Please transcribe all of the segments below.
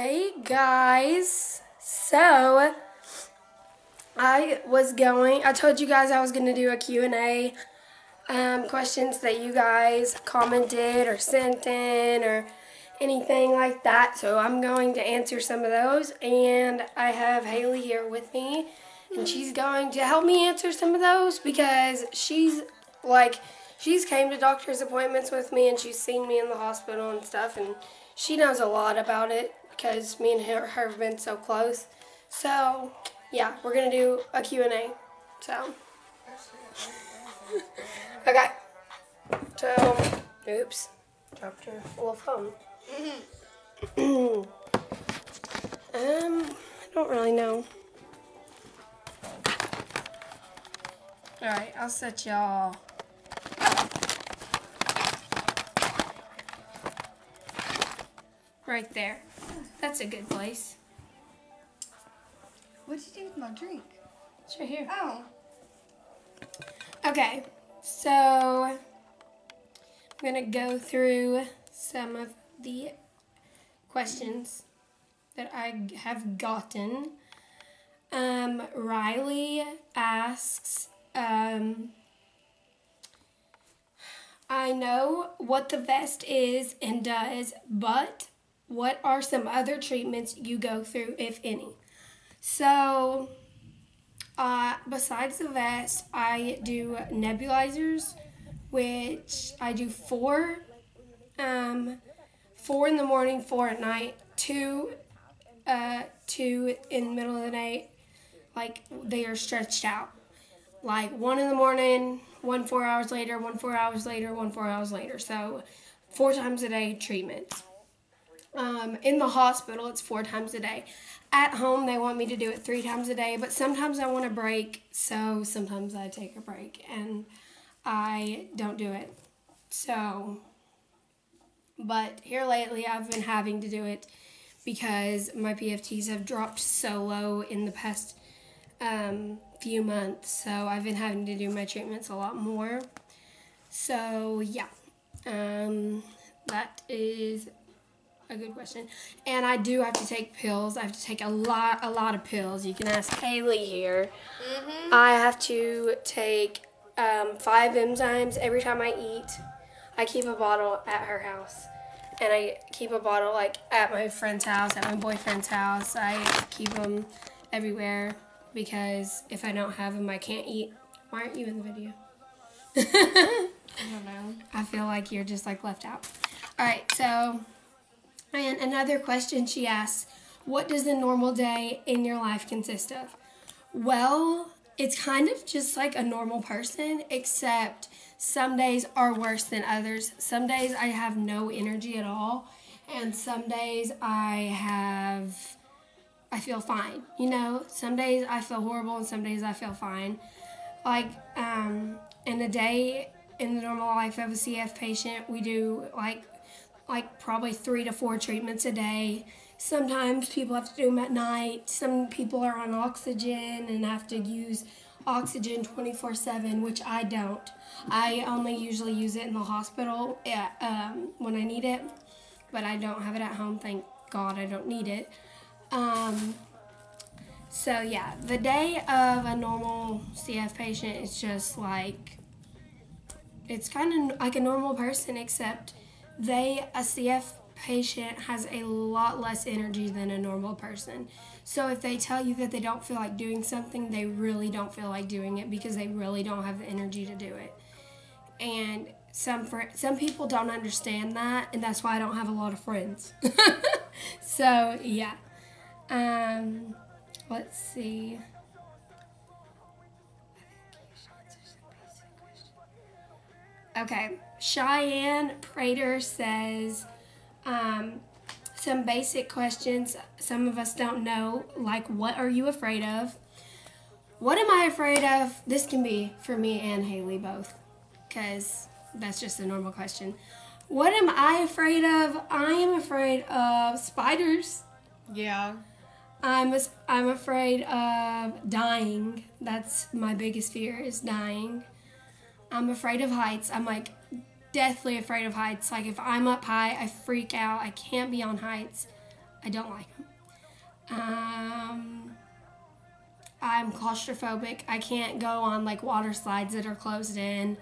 Hey guys, so I told you guys I was going to do a Q&A, questions that you guys commented or sent in or anything like that. So I'm going to answer some of those, and I have Haley here with me, and she's going to help me answer some of those because she's came to doctor's appointments with me, and she's seen me in the hospital and stuff, and she knows a lot about it because me and her have been so close. So, yeah, we're going to do a Q&A. So, okay. So, oops, dropped her little phone. I don't really know. Alright, I'll set y'all. Right there. That's a good place. What'd you do with my drink? It's right here. Oh. Okay, so I'm going to go through some of the questions that I have gotten. Riley asks, I know what the vest is and does, but what are some other treatments you go through, if any? So, besides the vest, I do nebulizers, which I do four in the morning, 4 at night, two in the middle of the night, like they are stretched out. Like 1 in the morning, 1 4 hours later, 1 4 hours later, 1 4 hours later. So 4 times a day treatments. In the hospital, it's 4 times a day. At home, they want me to do it 3 times a day, but sometimes I want a break, so sometimes I take a break and I don't do it. So, but here lately, I've been having to do it because my PFTs have dropped so low in the past few months, so I've been having to do my treatments a lot more. So, yeah, that is a good question. And I do have to take pills. I have to take a lot of pills. You can ask Haley here. I have to take 5 enzymes every time I eat. I keep a bottle at her house. And I keep a bottle like at my friend's house, at my boyfriend's house. I keep them everywhere because if I don't have them, I can't eat. Why aren't you in the video? I don't know. I feel like you're just like left out. Alright, so... And another question she asks, what does a normal day in your life consist of? Well, it's kind of just like a normal person, except some days are worse than others. Some days I have no energy at all, and some days I feel fine. You know, some days I feel horrible and some days I feel fine. Like, in a day in the normal life of a CF patient, we do like probably 3 to 4 treatments a day. Sometimes people have to do them at night. Some people are on oxygen and have to use oxygen 24/7, which I don't. I only usually use it in the hospital when I need it, but I don't have it at home. Thank God I don't need it. So yeah, the day of a normal CF patient is just like, it's kind of like a normal person, except a CF patient has a lot less energy than a normal person. So if they tell you that they don't feel like doing something, they really don't feel like doing it because they really don't have the energy to do it. And some people don't understand that, and that's why I don't have a lot of friends. So, yeah. Let's see. Okay, Cheyenne Prater says, some basic questions some of us don't know, like what are you afraid of? What am I afraid of? This can be for me and Haley both, because that's just a normal question. What am I afraid of? I am afraid of spiders. Yeah. I'm afraid of dying. That's my biggest fear, is dying. I'm afraid of heights. I'm like deathly afraid of heights. Like if I'm up high, I freak out. I can't be on heights. I don't like them. I'm claustrophobic. I can't go on like water slides that are closed in.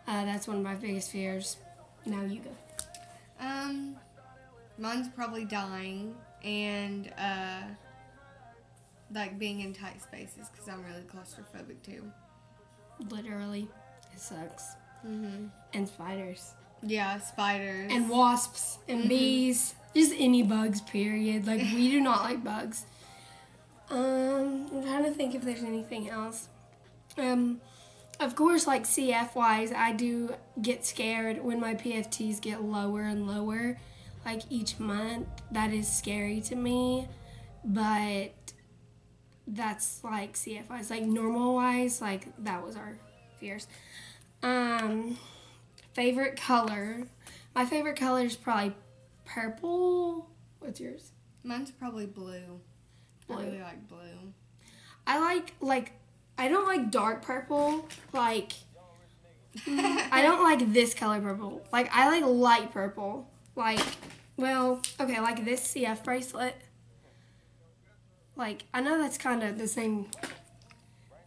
That's one of my biggest fears. Now you go. Mine's probably dying and like being in tight spaces because I'm really claustrophobic too. Literally, it sucks. Mhm. And spiders. Yeah, spiders. And wasps and bees. Just any bugs, period. Like, we do not like bugs. I'm trying to think if there's anything else. Of course, like CF-wise, I do get scared when my PFTs get lower and lower. Like, each month, that is scary to me. But that's, like, CF-wise. Like, normal-wise, like, that was our fears. Favorite color. My favorite color is probably purple. What's yours? Mine's probably blue. I really like blue. I I don't like dark purple. Like, I don't like this color purple. Like, I like light purple. Like, well, okay, like this CF bracelet. Like, I know that's kind of the same.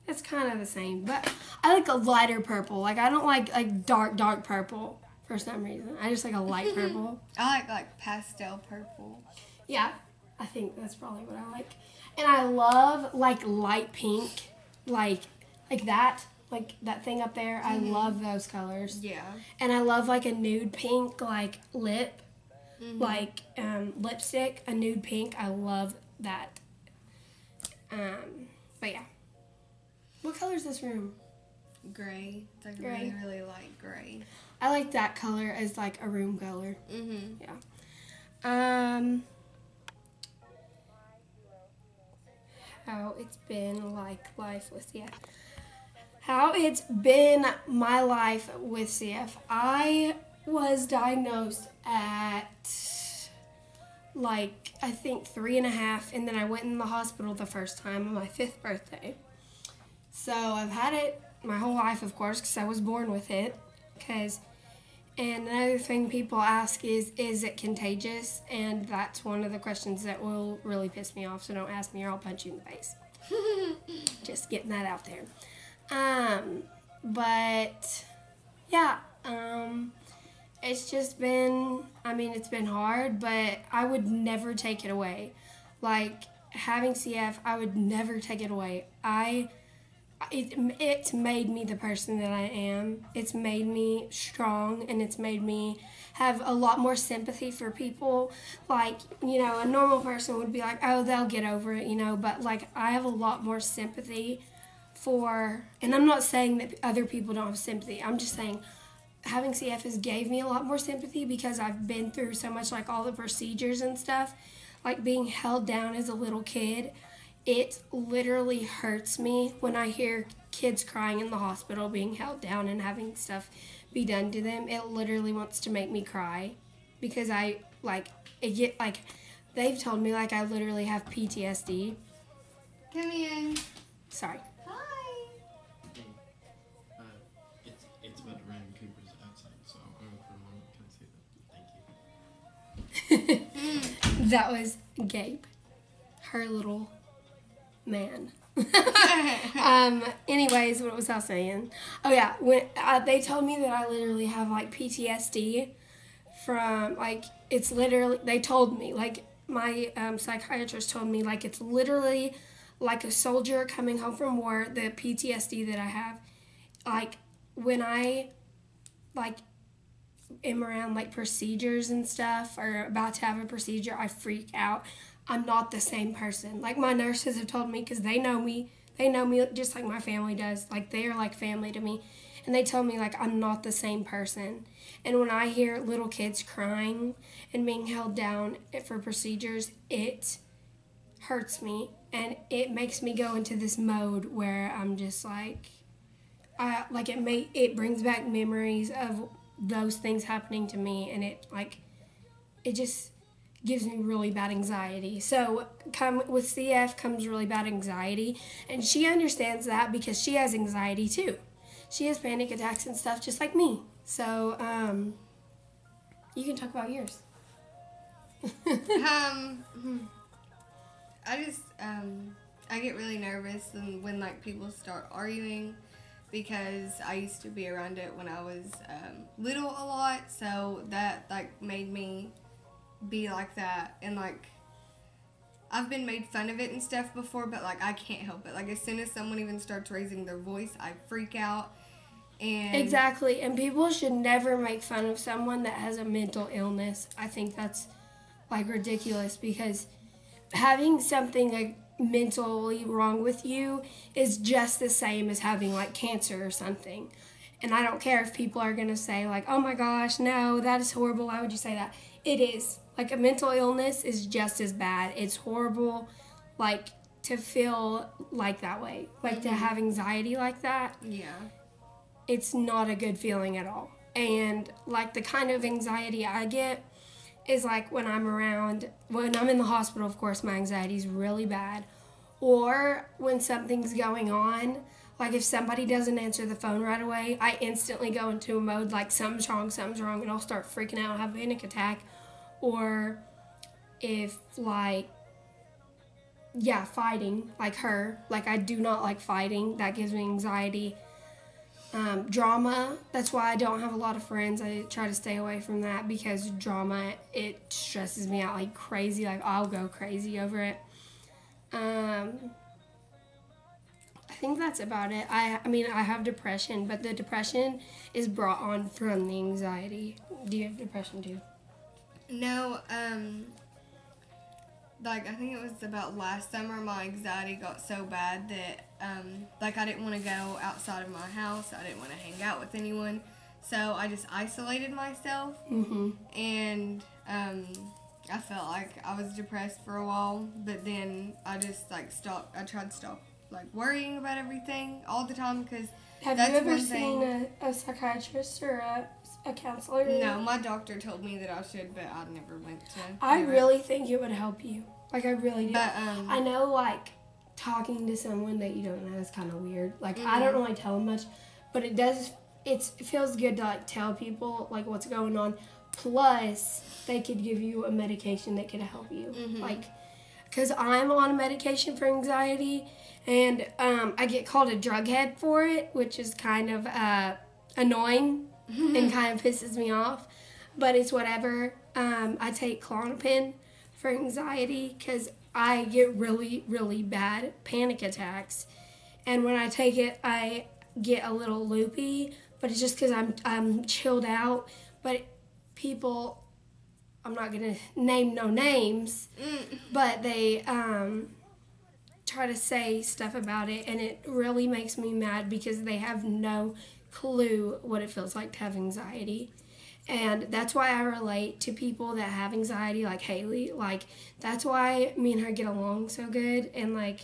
It's kind of the same, but I like a lighter purple. Like, I don't like dark purple for some reason. I just like a light purple. I like pastel purple. Yeah, I think that's probably what I like. And I love like light pink, like that thing up there. I love those colors. Yeah. And I love like a nude pink, like lip, like lipstick, a nude pink. I love that. But yeah. What color is this room? Gray. It's like Gray. really light gray. I like that color as like a room color. Mhm. Yeah. How it's been like life with CF. How it's been my life with CF. I was diagnosed at like I think 3.5, and then I went in the hospital the first time on my 5th birthday. So I've had it my whole life, of course, because I was born with it. And another thing people ask is it contagious? And that's one of the questions that will really piss me off, so don't ask me or I'll punch you in the face. Just getting that out there. But, yeah, it's just been, it's been hard, but I would never take it away. Like, having CF, I would never take it away. It's made me the person that I am. It's made me strong, and it's made me have a lot more sympathy for people. Like, a normal person would be like, oh, they'll get over it, but like I have a lot more sympathy for, and I'm not saying that other people don't have sympathy. I'm just saying having CF has gave me a lot more sympathy because I've been through so much, like all the procedures and stuff, like being held down as a little kid. It literally hurts me when I hear kids crying in the hospital, being held down and having stuff be done to them. It literally wants to make me cry because they've told me like I literally have PTSD. Come in. Sorry. Hi. It's about to rain. Cooper's outside, so I'm for a moment can see that. Thank you. That was Gabe, her little man. Anyways, what was I saying? Oh yeah, when they told me that I literally have like PTSD from it's literally, they told me like my psychiatrist told me like it's literally like a soldier coming home from war. The PTSD that I have, like when I am around like procedures and stuff or about to have a procedure, I freak out. I'm not the same person. Like my nurses have told me, because they know me just like my family does. Like they are like family to me. And they tell me like I'm not the same person. And when I hear little kids crying and being held down for procedures, it hurts me. And it makes me go into this mode where I'm just like, it brings back memories of those things happening to me. And it just gives me really bad anxiety. So with CF comes really bad anxiety, and she understands that because she has anxiety too. She has panic attacks and stuff just like me. So you can talk about yours. I just I get really nervous when like people start arguing, because I used to be around it when I was little a lot, so that like made me be like that. And like I've been made fun of it and stuff before, but like I can't help it. Like as soon as someone even starts raising their voice, I freak out. And Exactly, and people should never make fun of someone that has a mental illness. I think that's like ridiculous, because having something like mentally wrong with you is just the same as having like cancer or something. And I don't care if people are going to say like, oh my gosh, no, that is horrible, why would you say that? It is. Like a mental illness is just as bad. It's horrible, like to feel like that way, like to have anxiety like that. yeah. It's not a good feeling at all. And like the kind of anxiety I get is like when I'm in the hospital, of course, my anxiety is really bad. Or when something's going on, like if somebody doesn't answer the phone right away, I instantly go into a mode like something's wrong, and I'll start freaking out, have a panic attack. Or if like, yeah, fighting, like her, like I do not like fighting, that gives me anxiety. Drama, that's why I don't have a lot of friends. I try to stay away from that, because drama, it stresses me out like crazy. Like I'll go crazy over it. I think that's about it. I mean, I have depression, but the depression is brought on from the anxiety. Do you have depression too? No, like I think it was about last summer, my anxiety got so bad that like I didn't want to go outside of my house. I didn't want to hang out with anyone, so I just isolated myself. And I felt like I was depressed for a while, but then I just like stopped. I tried to stop like worrying about everything all the time, because Have you ever seen a psychiatrist or a counselor? No, my doctor told me that I should, but I never went to. I really think it would help you. Like, I really do. But, I know, like, talking to someone that you don't know is kind of weird. Like, I don't really tell them much, but it feels good to, like, tell people, like, what's going on. Plus, they could give you a medication that could help you. Like, because I'm on a medication for anxiety, and I get called a drug head for it, which is kind of annoying and kind of pisses me off. But it's whatever. I take Klonopin for anxiety because I get really, really bad panic attacks. And when I take it, I get a little loopy, but it's just because I'm chilled out. But people, I'm not going to name no names, but they try to say stuff about it, and it really makes me mad because they have no clue what it feels like to have anxiety. And that's why I relate to people that have anxiety, like Hailey. Like, that's why me and her get along so good. And, like,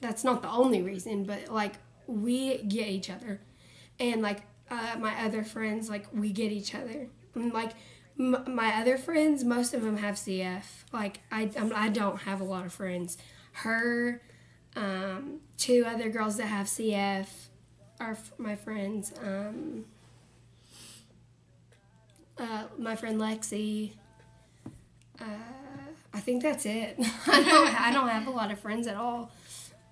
that's not the only reason, but, like, we get each other. And, like, my other friends, like, we get each other. And, like, my other friends, most of them have CF. Like, I don't have a lot of friends. Her, two other girls that have CF are my friends. My friend Lexi. I think that's it. I don't have a lot of friends at all.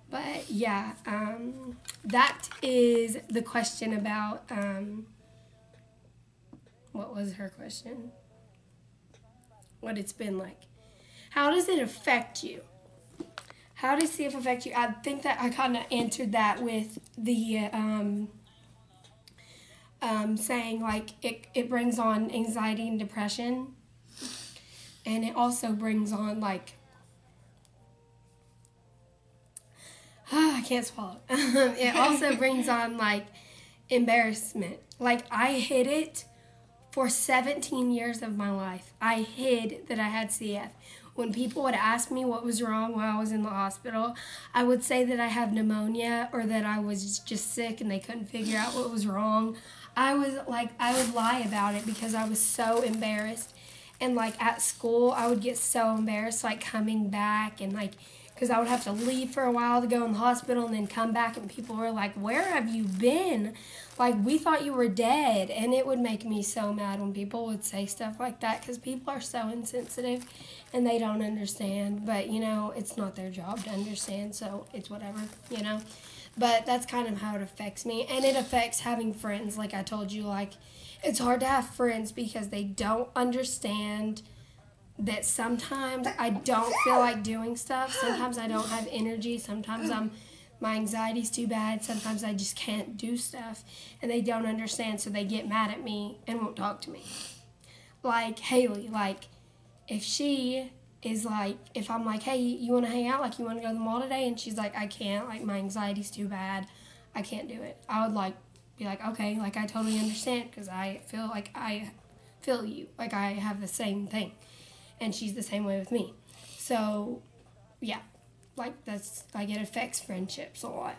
But yeah, that is the question about, what was her question? What it's been like. How does it affect you? How does CF affect you? I think that I kind of answered that with the saying like it brings on anxiety and depression, and it also brings on like I can't swallow. It also brings on like embarrassment. Like I hid it for 17 years of my life. I hid that I had CF. When people would ask me what was wrong while I was in the hospital, I would say that I have pneumonia or that I was just sick and they couldn't figure out what was wrong. I would lie about it because I was so embarrassed. And, like, at school, I would get so embarrassed, like, coming back and, like, because I would have to leave for a while to go in the hospital and then come back and people were like, where have you been? Like, we thought you were dead. And it would make me so mad when people would say stuff like that because people are so insensitive and they don't understand. But, you know, it's not their job to understand, so it's whatever, you know. But that's kind of how it affects me. And it affects having friends, like I told you. Like, it's hard to have friends because they don't understand that sometimes I don't feel like doing stuff. Sometimes I don't have energy. Sometimes my anxiety's too bad. Sometimes I just can't do stuff. And they don't understand, so they get mad at me and won't talk to me. Like Hailey, like, if she is like, if I'm like, hey, you want to hang out? Like, you want to go to the mall today? And she's like, I can't. Like, my anxiety's too bad. I can't do it. I would, like, be like, okay, like, I totally understand because I feel like I feel you. Like, I have the same thing. And she's the same way with me. So, yeah, like, that's, like, it affects friendships a lot.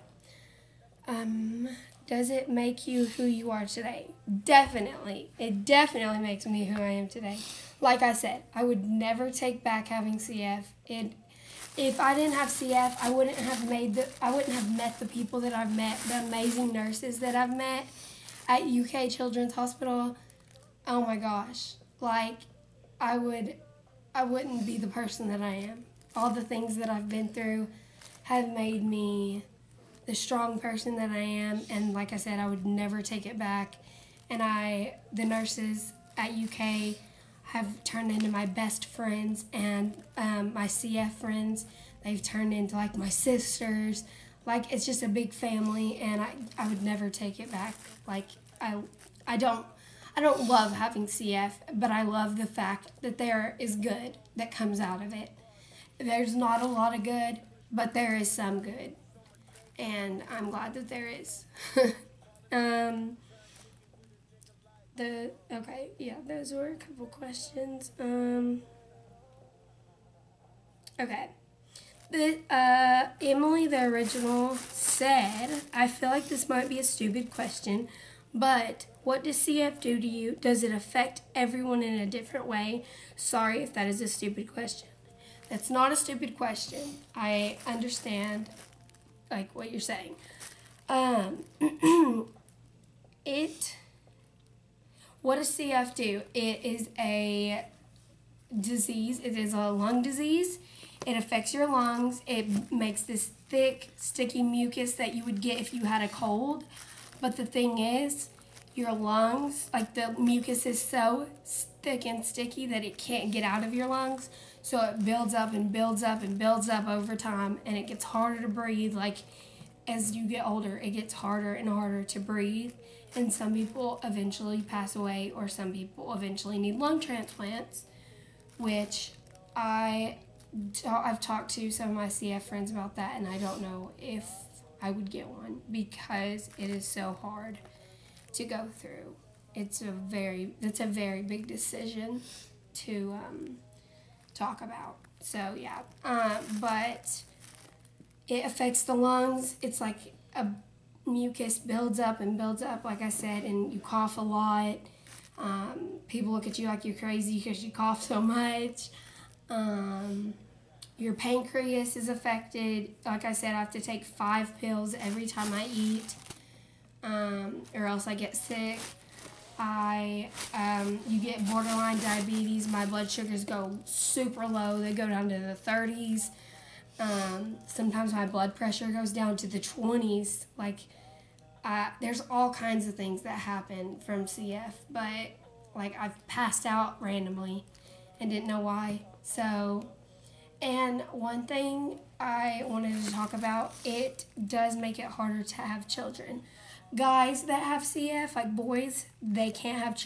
Does it make you who you are today? Definitely. It definitely makes me who I am today. Like I said, I would never take back having CF. If I didn't have CF, I wouldn't have met the people that I've met, the amazing nurses that I've met at UK Children's Hospital. Oh my gosh. Like, I wouldn't be the person that I am. All the things that I've been through have made me the strong person that I am, and like I said, I would never take it back. And the nurses at UK have turned into my best friends, and my CF friends, they've turned into like my sisters. Like, it's just a big family, and I would never take it back. Like, I don't love having CF, but I love the fact that there is good that comes out of it. There's not a lot of good, but there is some good. And I'm glad that there is. Those were a couple questions. Okay. Emily, the original, said, I feel like this might be a stupid question, but what does CF do to you? Does it affect everyone in a different way? Sorry if that is a stupid question. That's not a stupid question. I understand, like, what you're saying. What does CF do? It is a disease. It is a lung disease. It affects your lungs. It makes this thick, sticky mucus that you would get if you had a cold. But the thing is, your lungs, like, the mucus is so thick and sticky that it can't get out of your lungs. So it builds up and builds up and builds up over time, and it gets harder to breathe. Like, as you get older, it gets harder and harder to breathe. And some people eventually pass away, or some people eventually need lung transplants, which I've talked to some of my CF friends about that, and I don't know if I would get one because it is so hard to go through. It's a very big decision to talk about. So yeah, but it affects the lungs. It's like a mucus builds up and builds up, like I said, and you cough a lot. People look at you like you're crazy because you cough so much. Your pancreas is affected. Like I said, I have to take 5 pills every time I eat, or else I get sick. You get borderline diabetes. My blood sugars go super low. They go down to the 30s. Sometimes my blood pressure goes down to the 20s. Like, there's all kinds of things that happen from CF, but, like, I've passed out randomly and didn't know why. So, and one thing I wanted to talk about, it does make it harder to have children. Guys that have CF, like boys, they can't have they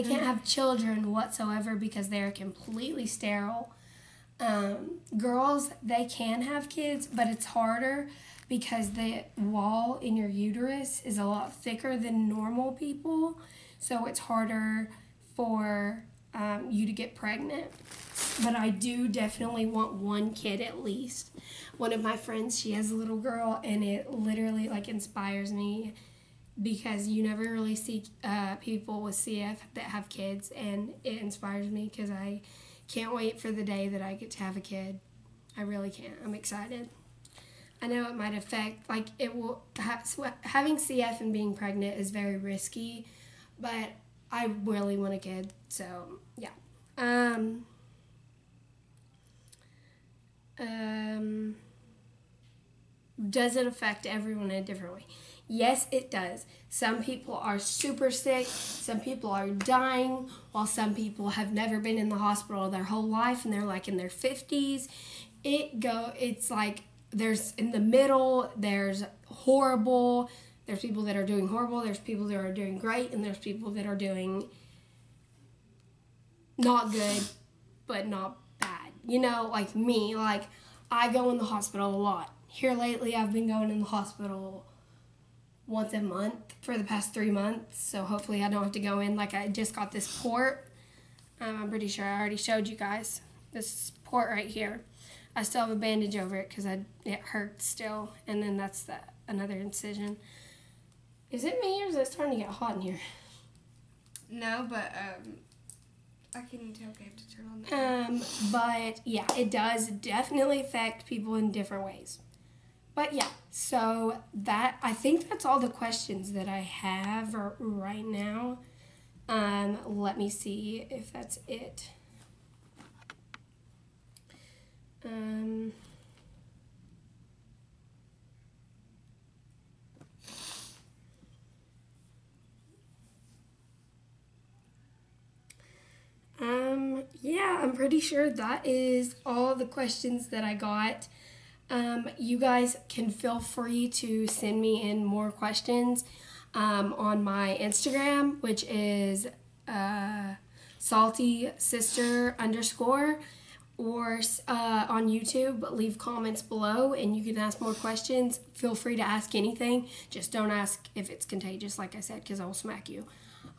can't have children whatsoever because they're completely sterile. Girls, they can have kids, but it's harder because the wall in your uterus is a lot thicker than normal people, so it's harder for you to get pregnant. But I do definitely want 1 kid at least. One of my friends, she has a little girl, and it literally, like, inspires me because you never really see people with CF that have kids, and it inspires me because I can't wait for the day that I get to have a kid. I really can't. I'm excited. I know it might affect, like, it will, having CF and being pregnant is very risky, but I really want a kid, so, yeah. Does it affect everyone in a different way? Yes, it does. Some people are super sick, some people are dying, while some people have never been in the hospital their whole life, and they're, like, in their 50s. It's like, there's in the middle, there's horrible, there's people that are doing horrible, there's people that are doing great, and there's people that are doing not good, but not bad. You know, like me, like, I go in the hospital a lot. Here lately, I've been going in the hospital once a month for the past 3 months, so hopefully I don't have to go in. Like, I just got this port. I'm pretty sure I already showed you guys this port right here. I still have a bandage over it because it hurts still, and then that's another incision. Is it me, or is it starting to get hot in here? No, but I can tell Gabe to turn on the But yeah, it does definitely affect people in different ways. But yeah, so I think that's all the questions that I have right now. Let me see if that's it. Yeah, I'm pretty sure that is all the questions that I got. You guys can feel free to send me in more questions on my Instagram, which is saltysister_, or on YouTube. Leave comments below and you can ask more questions. Feel free to ask anything. Just don't ask if it's contagious, like I said, because I will smack you.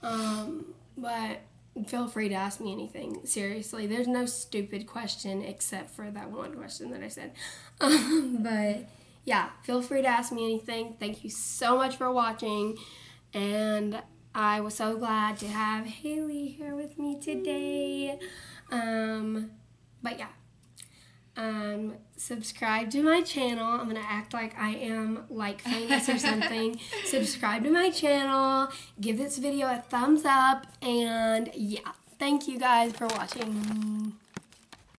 But feel free to ask me anything. Seriously, there's no stupid question except for that one question that I said. But yeah, feel free to ask me anything. Thank you so much for watching, and I was so glad to have Haley here with me today. But yeah, subscribe to my channel. I'm gonna act like I am like famous or something. Subscribe to my channel, give this video a thumbs up, and yeah, thank you guys for watching.